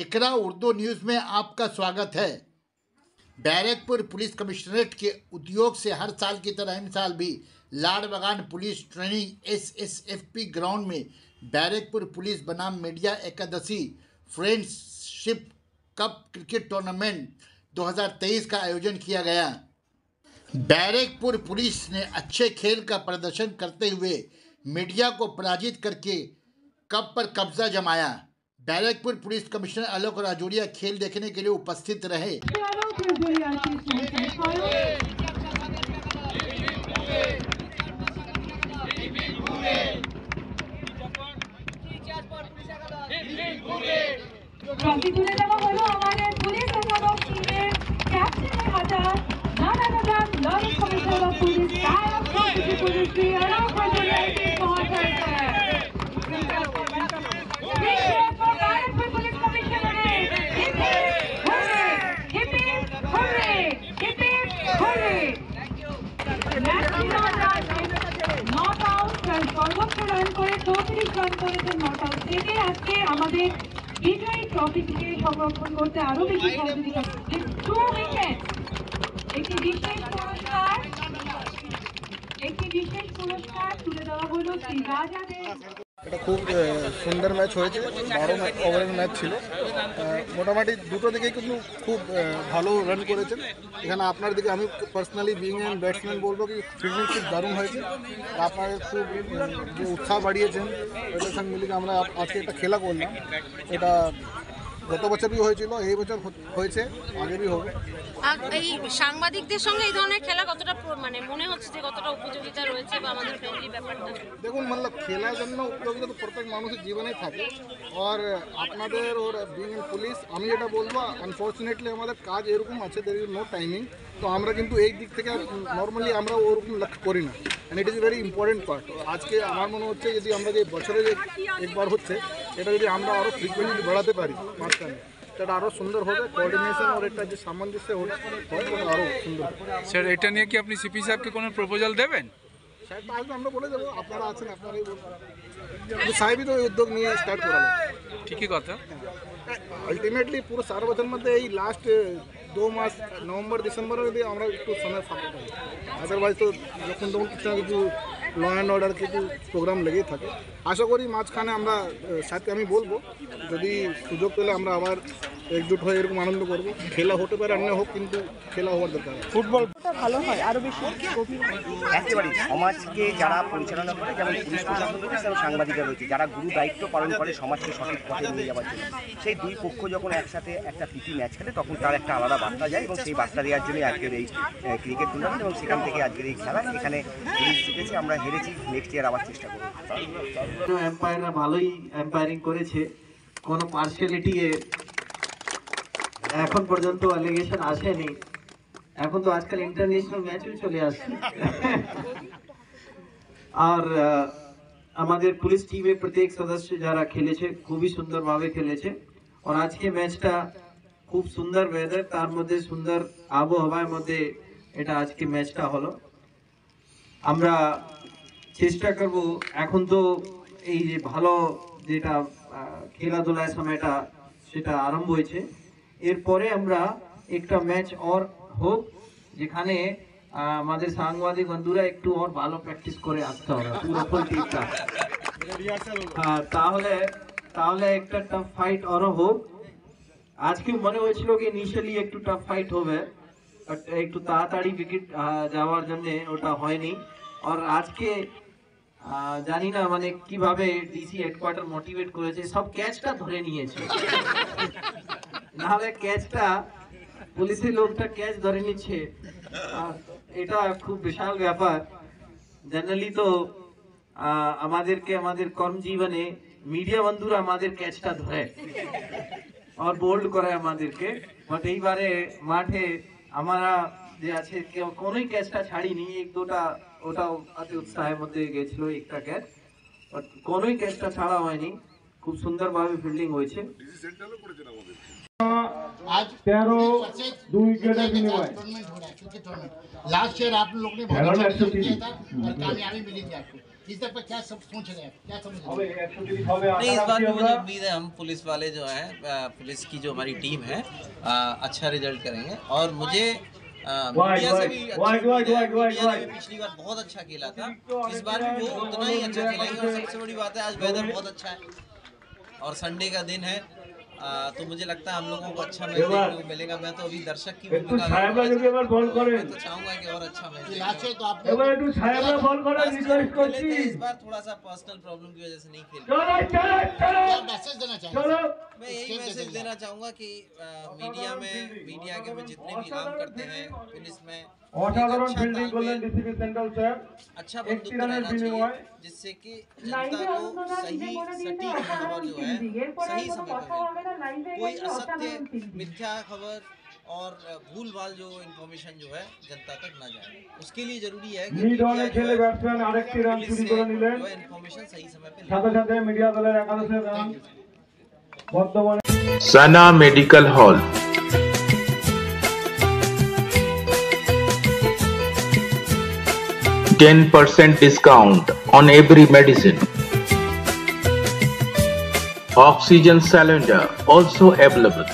इकरा Urdu news में आपका स्वागत है। बैरकपुर पुलिस कमिश्नरेट के उद्योग से हर साल की तरह इन साल भी लाड़बगान पुलिस ट्रेनिंग SSFP ग्राउंड में बैरकपुर पुलिस बनाम media Ekadashi friendship cup cricket tournament 2023 का आयोजन किया गया। बैरकपुर पुलिस ने अच्छे खेल का प्रदर्शन करते हुए मीडिया को पराजित करके कप पर कब्जा जमाया। बैरकपुर पुलिस कमिश्नर आलोक राजौरिया खेल देखने के लिए उपस्थित रहे। ट्रॉफी তুলে দেওয়া হলো আমাদের পুলিশ অধ্যাপক টিমের ক্যাপ্টেনের হাতে। নানানগর লরি commissioner of police director of police Shri Alok Rajoria ji पहुंच गए हैं। Barrackpore police commissionerate not out সর্বোচ্চ রান করে 34 রান করেছেন নট আউট থেকে আজকে আমাদের বিজয়ী ট্রফিটিকে সংরক্ষণ করতে আরো বেশি সহযোগিতা করছে। 2 উইকেট একটি বিশেষ পুরস্কার তুলে দেওয়া হলো শ্রী রাজাদের। এটা খুব সুন্দর ম্যাচ হয়েছে। 12 ওভারের ম্যাচ ছিল। মোটামুটি দুটো দিকেই কিন্তু খুব ভালো রান করেছেন। এখানে আপনার দিকে আমি পার্সোনালি বিং অ্যান্ড ব্যাটসম্যান বলবো কি ফিল্ডিং খুব দারুণ হয়েছে। আপনাদের খুব যে উৎসাহ বাড়িয়েছেন এটার সঙ্গে মিলিয়ে আমরা আজকে একটা খেলা করলাম। এটা গত বছরই হয়েছিল, এই বছর হয়েছে, আগেরই হবে। এই সাংবাদিকদের সঙ্গে এই ধরনের খেলা কতটা মানে মনে হচ্ছে যে কতটা উপযোগিতা রয়েছে বা আমাদের ফ্রেন্ডলি ব্যাপারটা? দেখুন मतलब খেলার জন্য উপযোগিতা তো প্রত্যেক মানুষের জীবনেই থাকে। আর আপনাদের ওর বিং ইন পুলিশ আমি যেটা বলবো আনফর্চুনেটলি আমাদের কাজ এরকম আছে, দের ইজ নো টাইমিং। তো আমরা কিন্তু এই দিক থেকে নর্মালি আমরা ওরকম লক্ষ্য করি না, and it is very important part. আজকে আমার মনে হচ্ছে যদি আমরা যে বছরে যে একবার হচ্ছে এটা যদি আমরা আরও ফ্রিকুয়েন্টলি বাড়াতে পারি মাঝখানে সেটা আরও সুন্দর হবে। কোঅর্ডিনেশন আর একটা যে সামঞ্জস্য হবে আরও সুন্দর। স্যার এটা নিয়ে কি আপনি সিপি সাহেবকে কোনো প্রপোজাল দেবেন? স্যার আসলে আমরা বলে দেবো, আপনারা আছেন আপনারাই বলবেন। সাহেবই তো উদ্যোগ নিয়ে স্টার্ট করালেন। ঠিকই কথা। আলটিমেটলি পুরো 4 বছরের মধ্যে এই লাস্ট 2 মাস নভেম্বর ডিসেম্বরে যদি আমরা একটু সময় ফাঁকা পাই, আদারওয়াইজ তো যখন তখন কিছু না কিছু ল অ্যান্ড অর্ডার কিছু প্রোগ্রাম লেগেই থাকে। আশা করি মাঝখানে আমরা সাথে আমি বলবো যদি সুযোগ পেলে আমরা আবার একজুট হয়ে এরকম আনন্দ করবো। খেলা হতে পারে অন্য হোক, কিন্তু খেলা হওয়ার দরকার। ফুটবলটা ভালো হয় আরও বেশি একেবারে সমাজকে যারা পরিচালনা করে, যেমন পুলিশ প্রশাসন রয়েছে এবং সাংবাদিকরা রয়েছে, যারা গুরু দায়িত্ব পালন করে সমাজকে সঠিক পথে নিয়ে যাওয়ার জন্য, সেই দুই পক্ষ যখন একসাথে একটা প্রীতি ম্যাচ খেলে তখন তার একটা আলাদা বার্তা যায় এবং সেই বার্তা দেওয়ার জন্যই আজকের এই ক্রিকেট টুর্নামেন্ট এবং সেখান থেকে আজকের এই খেলা। এখানে পুলিশ জিতেছে, আমরা হেরেছি, নেক্সট ইয়ার আবার চেষ্টা করব। এম্পায়াররা ভালোই এম্পায়ারিং করেছে, কোনো পার্সিয়ালিটি এখন পর্যন্ত অ্যালিগেশন আসেনি। এখন তো আজকাল ইন্টারন্যাশনাল ম্যাচও চলে আসছে। আর আমাদের পুলিশ টিমের প্রত্যেক সদস্য যারা খেলেছে খুবই সুন্দরভাবে খেলেছে। আর আজকে ম্যাচটা খুব সুন্দর ওয়েদার, তার মধ্যে সুন্দর আবহাওয়ার মধ্যে এটা আজকে ম্যাচটা হলো। আমরা চেষ্টা করব, এখন তো এই যে ভালো যেটা খেলাধুলার সময়টা সেটা আরম্ভ হয়েছে, এরপরে আমরা একটা ম্যাচ और হোক যেখানে আমাদের সাংবাদিক বন্ধুরা একটু और ভালো প্র্যাকটিস করে আসতে হবে পুরো ফুল টিমটা। তাহলে একটা টাফ ফাইট আরও হোক। আজকে মনে হয়েছিল কি ইনিশিয়ালি একটু টাফ ফাইট হবে, বাট একটু তাড়াতাড়ি উইকেট যাওয়ার জন্য ওটা হয়নি। আর আজকে জানি না মানে কিভাবে ডিসি হেডকোয়ার্টার মোটিভেট করেছে, সব ক্যাচটা ধরে নিয়েছে। নাহলে ক্যাচটা পুলিশের লোকটা ক্যাচ ধরে নিচ্ছে, এটা খুব বিশাল ব্যাপার। জেনারেলি তো আমাদেরকে আমাদের কর্মজীবনে মিডিয়া বন্ধুরা আমাদের ক্যাচটা ধরে আর বোল্ড করে আমাদেরকে, বাট এইবারে মাঠে আমরা যে আছে কেউ কোনোই ক্যাচটা ছাড়িনি। এক দুটা ওটাও অতি উৎসাহের মধ্যে গেছিল একটা ক্যাচ, বাট কোনোই ক্যাচটা ছাড়া হয়নি। খুব সুন্দরভাবে ফিল্ডিং হয়েছে। आज 13-2 विकेट विनिमय लास्ट ईयर आप लोग ने बहुत अच्छा किया था और कामयाबी मिली थी आपको। इस पर क्या सब सोच रहे हैं, क्या समझ रहे हैं? नहीं, इस बार भी मुझे उम्मीद है हम पुलिस वाले जो हैं, पुलिस की जो हमारी टीम है, अच्छा रिजल्ट करेंगे। और मुझे मीडिया से भी मीडिया ने भी पिछली बार बहुत अच्छा खेला था, इस बार भी वो उतना ही अच्छा खेलेंगे। और सबसे बड़ी बात है आज वेदर बहुत अच्छा है और संडे का दिन है, तो मुझे लगता है हम लोगों को अच्छा मैच देखने को मिलेगा। मैं तो अभी दर्शक की भूमिका में तो चाहूंगा कि और अच्छा मैच तो आपने इस बार थोड़ा सा पर्सनल प्रॉब्लम की वजह से नहीं खेल। क्या मैसेज देना चाहेंगे? मैं यही मैसेज देना चाहूँगा कि मीडिया के में जितने भी काम करते हैं पुलिस में अच्छा बंदूक रहना चाहिए, जिससे कि जनता को सही सटीक खबर जो है सही समय पर मिले। कोई असत्य मिथ्या खबर और भूल भाल जो इन्फॉर्मेशन जो है जनता तक ना जाए, उसके लिए जरूरी है कि इन्फॉर्मेशन सही समय पर। Sana Medical Hall, 10% discount on every medicine. Oxygen cylinder also available.